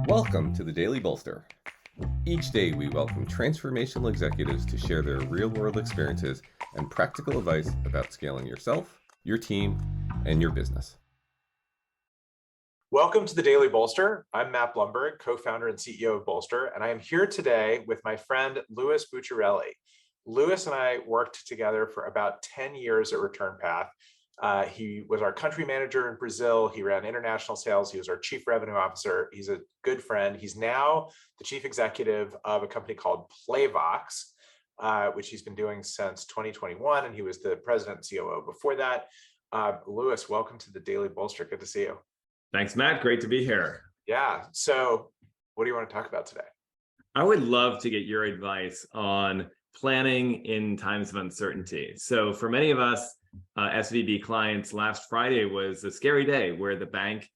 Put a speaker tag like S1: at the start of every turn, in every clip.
S1: Welcome to the Daily Bolster. Each day we welcome transformational executives to share their real-world experiences and practical advice about scaling yourself, your team, and your business.
S2: Welcome to the Daily Bolster. I'm Matt Blumberg, co-founder and CEO of Bolster, and I am here today with my friend Louis Bucciarelli. Louis and I worked together for about 10 years at Return Path. He was our country manager in Brazil. He ran international sales. He was our chief revenue officer. He's a good friend. He's now the chief executive of a company called Playvox, which he's been doing since 2021. And he was the president and COO before that. Louis, welcome to the Daily Bolster. Good to see you.
S3: Thanks, Matt. Great to be here.
S2: Yeah. So what do you want to talk about today?
S3: I would love to get your advice on planning in times of uncertainty. So for many of us, SVB clients, last Friday was a scary day where the bank,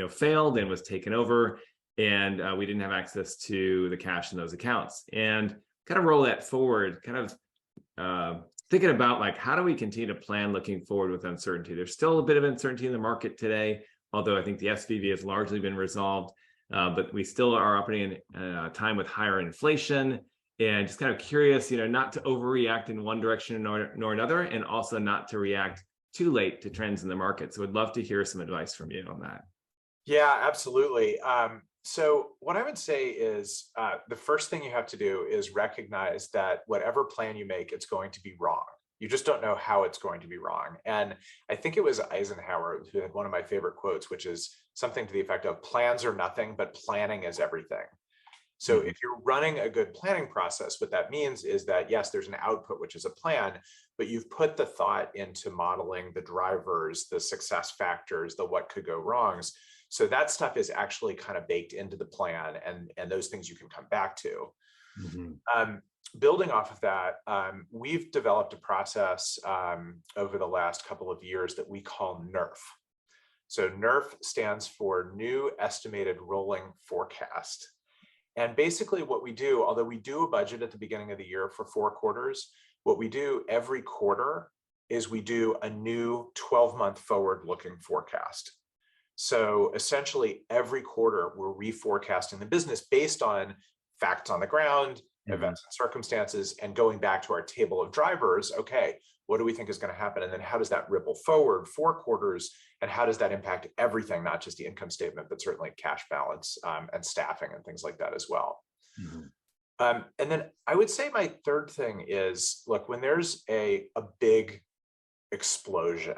S3: failed and was taken over, and we didn't have access to the cash in those accounts. And kind of roll that forward, thinking about like, how do we continue to plan looking forward with uncertainty? There's still a bit of uncertainty in the market today, although I think the SVB has largely been resolved, but we still are operating in a time with higher inflation. And just kind of curious, not to overreact in one direction nor another, and also not to react too late to trends in the market. So I'd love to hear some advice from you on that.
S2: Yeah, absolutely. So what I would say is the first thing you have to do is recognize that whatever plan you make, it's going to be wrong. You just don't know how it's going to be wrong. And I think it was Eisenhower who had one of my favorite quotes, which is something to the effect of plans are nothing, but planning is everything. So if you're running a good planning process, what that means is that, yes, there's an output, which is a plan, but you've put the thought into modeling the drivers, the success factors, the what could go wrongs. So that stuff is actually kind of baked into the plan, and those things you can come back to. Building off of that, we've developed a process over the last couple of years that we call NERF. So NERF stands for New Estimated Rolling Forecast. And basically what we do, although we do a budget at the beginning of the year for 4 quarters, what we do every quarter is we do a new 12-month forward-looking forecast. So essentially every quarter we're reforecasting the business based on facts on the ground, events and circumstances, and going back to our table of drivers. Okay, what do we think is going to happen? And then how does that ripple forward 4 quarters? And how does that impact everything, not just the income statement, but certainly cash balance and staffing and things like that as well. And then I would say my third thing is, look, when there's a big explosion,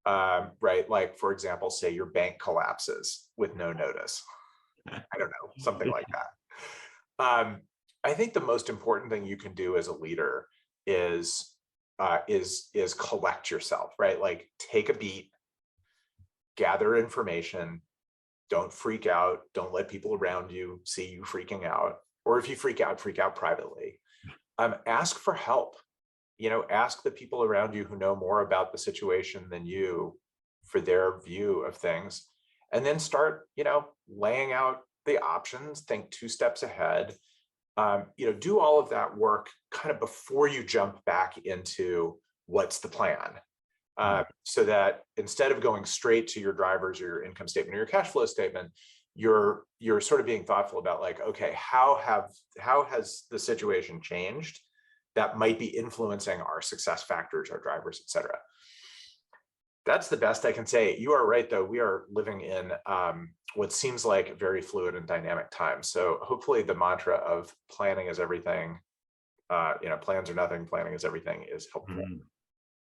S2: right? Like, for example, say your bank collapses with no notice. I don't know, something like that. I think the most important thing you can do as a leader is collect yourself, right? Like take a beat, gather information, don't freak out, don't let people around you see you freaking out. Or if you freak out privately. Ask for help. Ask the people around you who know more about the situation than you for their view of things. And then start, laying out the options, think 2 steps ahead. Do all of that work kind of before you jump back into what's the plan, so that instead of going straight to your drivers or your income statement or your cash flow statement, you're sort of being thoughtful about like, okay, how has the situation changed that might be influencing our success factors, our drivers, et cetera. That's the best I can say. You are right, though. We are living in what seems like very fluid and dynamic times. So hopefully the mantra of planning is everything, plans are nothing, planning is everything is helpful.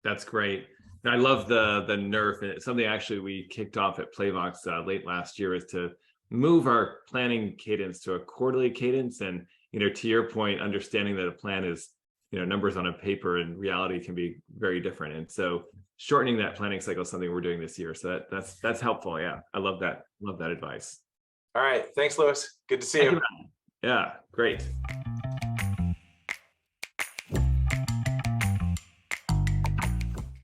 S3: That's great. And I love the NERF. And it's something actually we kicked off at Playvox late last year, is to move our planning cadence to a quarterly cadence. And, to your point, understanding that a plan is, numbers on a paper and reality can be very different. And so shortening that planning cycle is something we're doing this year. So that's helpful. Yeah, I love that. Love that advice.
S2: All right. Thanks, Louis. Good to see you.
S3: Yeah, great.